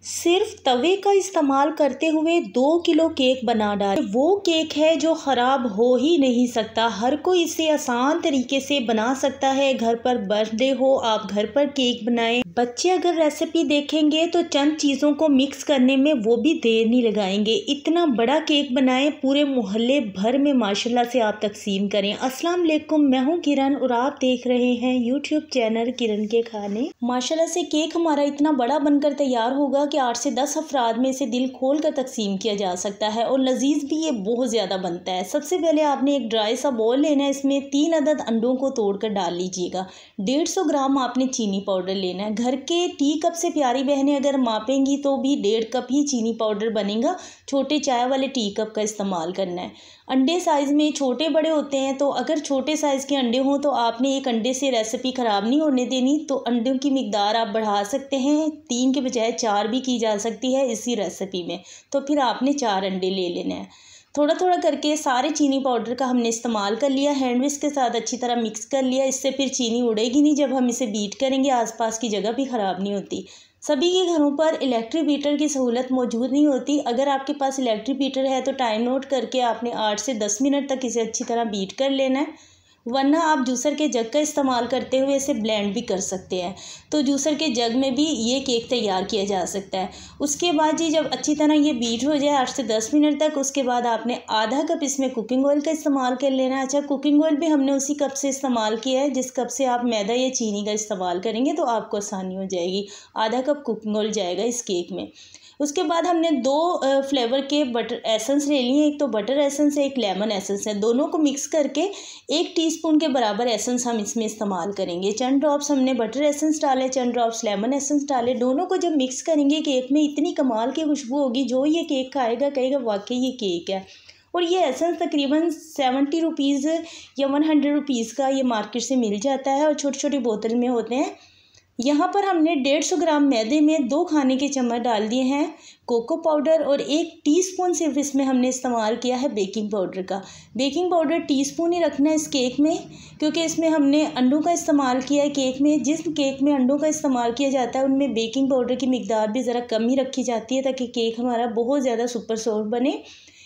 सिर्फ तवे का इस्तेमाल करते हुए 2 किलो केक बना डाले। वो केक है जो ख़राब हो ही नहीं सकता। हर कोई इसे आसान तरीके से बना सकता है। घर पर बर्थडे हो, आप घर पर केक बनाएं। बच्चे अगर रेसिपी देखेंगे तो चंद चीज़ों को मिक्स करने में वो भी देर नहीं लगाएंगे। इतना बड़ा केक बनाएं, पूरे मोहल्ले भर में माशाल्लाह से आप तकसीम करें। अस्सलाम वालेकुम, मैं हूँ किरण और आप देख रहे हैं यूट्यूब चैनल किरण के खाने। माशाल्लाह से केक हमारा इतना बड़ा बनकर तैयार होगा कि 8 से 10 अफराद में इसे दिल खोल कर तकसीम किया जा सकता है और लजीज भी ये बहुत ज़्यादा बनता है। सबसे पहले आपने एक ड्राई सा बॉल लेना है, इसमें 3 अदद अंडों को तोड़कर डाल लीजिएगा। 150 ग्राम आपने चीनी पाउडर लेना है। घर के टी कप से प्यारी बहनें अगर मापेंगी तो भी 1.5 कप ही चीनी पाउडर बनेगा। छोटे चाय वाले टी कप का इस्तेमाल करना है। अंडे साइज़ में छोटे बड़े होते हैं, तो अगर छोटे साइज़ के अंडे हों तो आपने एक अंडे से रेसिपी ख़राब नहीं होने देनी, तो अंडों की मिकदार आप बढ़ा सकते हैं। 3 के बजाय 4 भी की जा सकती है इसी रेसिपी में। तो फिर आपने 4 अंडे ले लेने हैं। थोड़ा थोड़ा करके सारे चीनी पाउडर का हमने इस्तेमाल कर लिया। हैंड विस्क के साथ अच्छी तरह मिक्स कर लिया। इससे फिर चीनी उड़ेगी नहीं जब हम इसे बीट करेंगे, आसपास की जगह भी ख़राब नहीं होती। सभी के घरों पर इलेक्ट्रिक बीटर की सहूलत मौजूद नहीं होती। अगर आपके पास इलेक्ट्रिक बीटर है तो टाइम नोट करके आपने 8 से 10 मिनट तक इसे अच्छी तरह बीट कर लेना है, वरना आप जूसर के जग का इस्तेमाल करते हुए इसे ब्लेंड भी कर सकते हैं। तो जूसर के जग में भी ये केक तैयार किया जा सकता है। उसके बाद जी जब अच्छी तरह ये बीट हो जाए 8 से 10 मिनट तक, उसके बाद आपने आधा कप इसमें कुकिंग ऑयल का इस्तेमाल कर लेना है। अच्छा, कुकिंग ऑयल भी हमने उसी कप से इस्तेमाल किया है जिस कप से आप मैदा या चीनी का इस्तेमाल करेंगे, तो आपको आसानी हो जाएगी। आधा कप कुकिंग ऑयल जाएगा इस केक में। उसके बाद हमने 2 फ्लेवर के बटर एसेंस ले लिए। एक तो बटर एसेंस है, एक लेमन एसेंस है। दोनों को मिक्स करके 1 टीस्पून के बराबर एसेंस हम इसमें इस्तेमाल करेंगे। चंद ड्रॉप्स हमने बटर एसेंस डाले, चंद ड्रॉप्स लेमन एसेंस डाले। दोनों को जब मिक्स करेंगे केक में इतनी कमाल की खुशबू होगी, जो ये केक खाएगा कहेगा वाकई ये केक है। और ये एसेंस तकरीबन 70 रुपीज़ या 100 रुपीज़ का ये मार्केट से मिल जाता है और छोटी छोटी बोतल में होते हैं। यहाँ पर हमने 150 ग्राम मैदे में 2 खाने के चम्मच डाल दिए हैं कोको पाउडर और 1 टीस्पून सिर्फ इसमें हमने इस्तेमाल किया है बेकिंग पाउडर का। बेकिंग पाउडर टीस्पून ही रखना है इस केक में, क्योंकि इसमें हमने अंडों का इस्तेमाल किया है केक में। जिस केक में अंडों का इस्तेमाल किया जाता है उनमें बेकिंग पाउडर की मिकदार भी ज़रा कम ही रखी जाती है, ताकि केक हमारा बहुत ज़्यादा सुपर सॉफ्ट बने।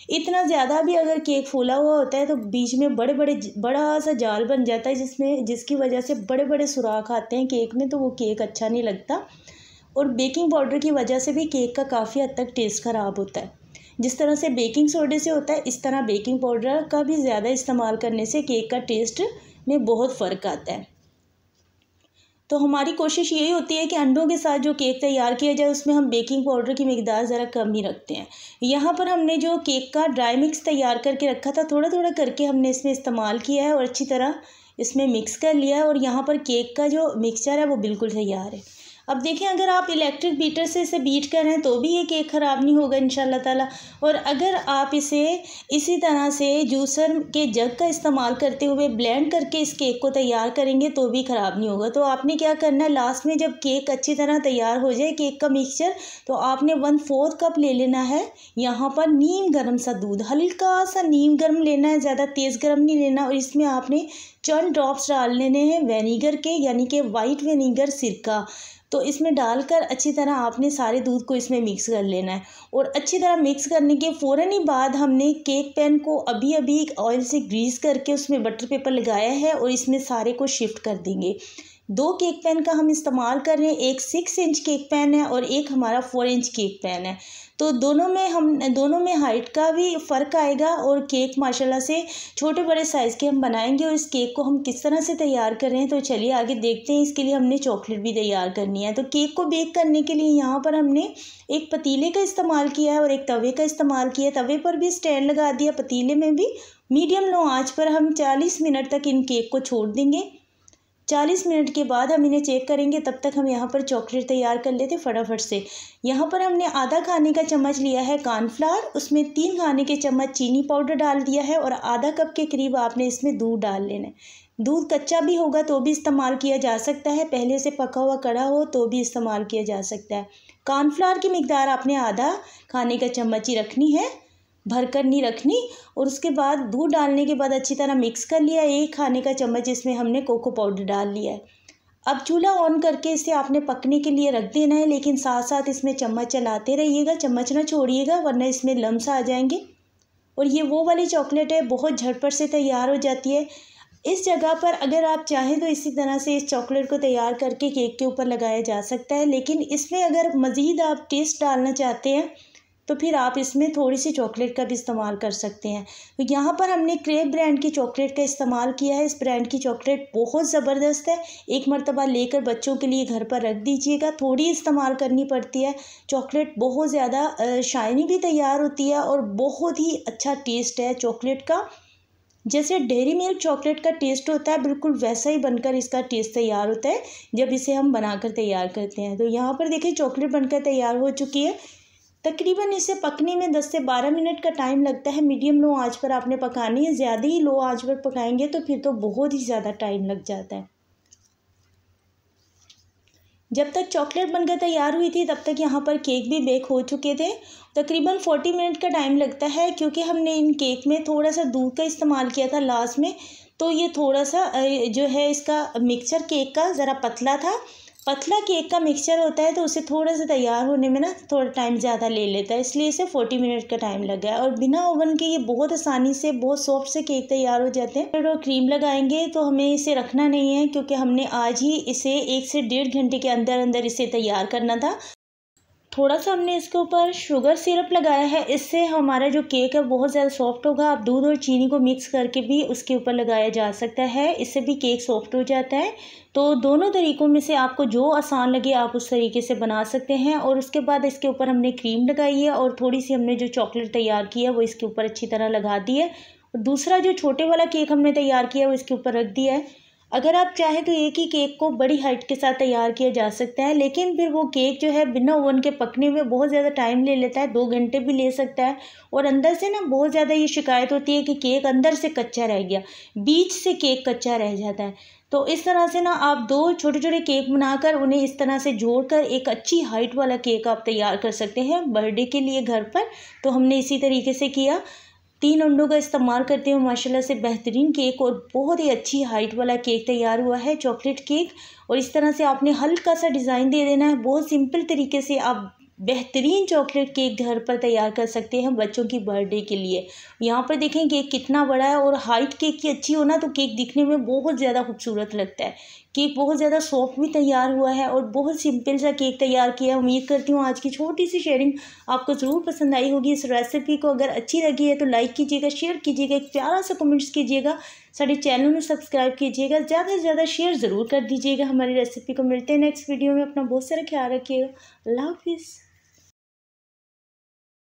इतना ज़्यादा भी अगर केक फूला हुआ होता है तो बीच में बड़ा सा जाल बन जाता है, जिसकी वजह से बड़े बड़े सुराख आते हैं केक में, तो वो केक अच्छा नहीं लगता। और बेकिंग पाउडर की वजह से भी केक का काफ़ी हद तक टेस्ट ख़राब होता है। जिस तरह से बेकिंग सोडे से होता है, इस तरह बेकिंग पाउडर का भी ज़्यादा इस्तेमाल करने से केक का टेस्ट में बहुत फ़र्क आता है। तो हमारी कोशिश यही होती है कि अंडों के साथ जो केक तैयार किया जाए उसमें हम बेकिंग पाउडर की मिकदार ज़रा कम ही रखते हैं। यहाँ पर हमने जो केक का ड्राई मिक्स तैयार करके रखा था, थोड़ा थोड़ा करके हमने इसमें इस्तेमाल किया है और अच्छी तरह इसमें मिक्स कर लिया है। और यहाँ पर केक का जो मिक्सचर है वो बिल्कुल तैयार है। अब देखें, अगर आप इलेक्ट्रिक बीटर से इसे बीट करें तो भी ये केक ख़राब नहीं होगा इंशाल्लाह ताला। और अगर आप इसे इसी तरह से जूसर के जग का इस्तेमाल करते हुए ब्लेंड करके इस केक को तैयार करेंगे तो भी ख़राब नहीं होगा। तो आपने क्या करना है, लास्ट में जब केक अच्छी तरह तैयार हो जाए केक का मिक्सचर, तो आपने 1/4 कप ले लेना है यहाँ पर नीम गर्म सा दूध। हल्का सा नीम गर्म लेना है, ज़्यादा तेज़ गर्म नहीं लेना। और इसमें आपने चंद ड्रॉप्स डाल लेने हैं वेनीगर के, यानी कि वाइट विनीगर सिरका। तो इसमें डालकर अच्छी तरह आपने सारे दूध को इसमें मिक्स कर लेना है। और अच्छी तरह मिक्स करने के फ़ौरन ही बाद हमने केक पैन को अभी ऑयल से ग्रीस करके उसमें बटर पेपर लगाया है और इसमें सारे को शिफ्ट कर देंगे। 2 केक पैन का हम इस्तेमाल कर रहे हैं। एक 6 इंच केक पैन है और एक हमारा 4 इंच केक पैन है। तो दोनों में हाइट का भी फ़र्क आएगा और केक माशाल्लाह से छोटे बड़े साइज़ के हम बनाएंगे। और इस केक को हम किस तरह से तैयार कर रहे हैं तो चलिए आगे देखते हैं। इसके लिए हमने चॉकलेट भी तैयार करनी है। तो केक को बेक करने के लिए यहाँ पर हमने एक पतीले का इस्तेमाल किया है और एक तवे का इस्तेमाल किया है। तवे पर भी स्टैंड लगा दिया, पतीले में भी मीडियम लो आँच पर हम 40 मिनट तक इन केक को छोड़ देंगे। 40 मिनट के बाद हम इन्हें चेक करेंगे। तब तक हम यहाँ पर चॉकलेट तैयार कर लेते फटाफट से। यहाँ पर हमने आधा खाने का चम्मच लिया है कॉर्नफ्लावर, उसमें 3 खाने के चम्मच चीनी पाउडर डाल दिया है और आधा कप के करीब आपने इसमें दूध डाल लेना है। दूध कच्चा भी होगा तो भी इस्तेमाल किया जा सकता है, पहले से पका हुआ कड़ा हो तो भी इस्तेमाल किया जा सकता है। कॉर्नफ्लावर की मिकदार आपने आधा खाने का चम्मच ही रखनी है, भरकर नहीं रखनी। और उसके बाद दूध डालने के बाद अच्छी तरह मिक्स कर लिया। 1 खाने का चम्मच इसमें हमने कोको पाउडर डाल लिया है। अब चूल्हा ऑन करके इसे आपने पकने के लिए रख देना है, लेकिन साथ साथ इसमें चम्मच चलाते रहिएगा, चम्मच ना छोड़िएगा वरना इसमें लम्स आ जाएंगे। और ये वो वाली चॉकलेट है, बहुत झटपट से तैयार हो जाती है। इस जगह पर अगर आप चाहें तो इसी तरह से इस चॉकलेट को तैयार करके केक के ऊपर लगाया जा सकता है, लेकिन इसमें अगर मज़ीद आप टेस्ट डालना चाहते हैं तो फिर आप इसमें थोड़ी सी चॉकलेट का भी इस्तेमाल कर सकते हैं। तो यहाँ पर हमने क्रेब ब्रांड की चॉकलेट का इस्तेमाल किया है। इस ब्रांड की चॉकलेट बहुत ज़बरदस्त है, एक मरतबा लेकर बच्चों के लिए घर पर रख दीजिएगा। थोड़ी इस्तेमाल करनी पड़ती है, चॉकलेट बहुत ज़्यादा शाइनी भी तैयार होती है और बहुत ही अच्छा टेस्ट है चॉकलेट का। जैसे डेयरी मिल्क चॉकलेट का टेस्ट होता है बिल्कुल वैसा ही बनकर इसका टेस्ट तैयार होता है जब इसे हम बनाकर तैयार करते हैं। तो यहाँ पर देखिए चॉकलेट बनकर तैयार हो चुकी है। तकरीबन इसे पकने में 10 से 12 मिनट का टाइम लगता है। मीडियम लो आंच पर आपने पकानी है, ज़्यादा ही लो आंच पर पकाएंगे तो फिर तो बहुत ही ज़्यादा टाइम लग जाता है। जब तक चॉकलेट बनकर तैयार हुई थी तब तक यहाँ पर केक भी बेक हो चुके थे। तकरीबन 40 मिनट का टाइम लगता है, क्योंकि हमने इन केक में थोड़ा सा दूध का इस्तेमाल किया था लास्ट में, तो ये थोड़ा सा जो है इसका मिक्सचर केक का ज़रा पतला था। पतला केक का मिक्सचर होता है तो उसे थोड़ा सा तैयार होने में ना थोड़ा टाइम ज़्यादा ले लेता है, इसलिए इसे 40 मिनट का टाइम लगा है। और बिना ओवन के ये बहुत आसानी से बहुत सॉफ्ट से केक तैयार हो जाते हैं। और क्रीम लगाएंगे तो हमें इसे रखना नहीं है, क्योंकि हमने आज ही इसे 1 से 1.5 घंटे के अंदर अंदर इसे तैयार करना था। थोड़ा सा हमने इसके ऊपर शुगर सिरप लगाया है, इससे हमारा जो केक है बहुत ज़्यादा सॉफ्ट होगा। आप दूध और चीनी को मिक्स करके भी उसके ऊपर लगाया जा सकता है, इससे भी केक सॉफ्ट हो जाता है। तो दोनों तरीक़ों में से आपको जो आसान लगे आप उस तरीके से बना सकते हैं। और उसके बाद इसके ऊपर हमने क्रीम लगाई है और थोड़ी सी हमने जो चॉकलेट तैयार की है वो इसके ऊपर अच्छी तरह लगा दी है। और दूसरा जो छोटे वाला केक हमने तैयार किया वो इसके ऊपर रख दिया है। अगर आप चाहें तो एक ही केक को बड़ी हाइट के साथ तैयार किया जा सकता है, लेकिन फिर वो केक जो है बिना ओवन के पकने में बहुत ज़्यादा टाइम ले लेता है, 2 घंटे भी ले सकता है। और अंदर से ना बहुत ज़्यादा ये शिकायत होती है कि केक अंदर से कच्चा रह गया, बीच से केक कच्चा रह जाता है। तो इस तरह से ना आप 2 छोटे छोटे केक बनाकर उन्हें इस तरह से जोड़कर एक अच्छी हाइट वाला केक आप तैयार कर सकते हैं बर्थडे के लिए घर पर। तो हमने इसी तरीके से किया, 3 अंडों का इस्तेमाल करते हुए माशाल्लाह से बेहतरीन केक और बहुत ही अच्छी हाइट वाला केक तैयार हुआ है, चॉकलेट केक। और इस तरह से आपने हल्का सा डिज़ाइन दे देना है, बहुत सिंपल तरीके से आप बेहतरीन चॉकलेट केक घर पर तैयार कर सकते हैं बच्चों की बर्थडे के लिए। यहाँ पर देखें केक कितना बड़ा है, और हाइट केक की अच्छी हो ना तो केक दिखने में बहुत ज़्यादा खूबसूरत लगता है। केक बहुत ज़्यादा सॉफ्ट भी तैयार हुआ है और बहुत सिंपल सा केक तैयार किया है। उम्मीद करती हूँ आज की छोटी सी शेयरिंग आपको ज़रूर पसंद आई होगी। इस रेसिपी को अगर अच्छी लगी है तो लाइक कीजिएगा, शेयर कीजिएगा, एक प्यारा सा कमेंट्स कीजिएगा, सारे चैनल में सब्सक्राइब कीजिएगा, ज़्यादा से ज़्यादा शेयर ज़रूर कर दीजिएगा हमारी रेसिपी को। मिलते हैं नेक्स्ट वीडियो में, अपना बहुत सारा ख्याल रखिएगा। अल्लाह हाफिज़।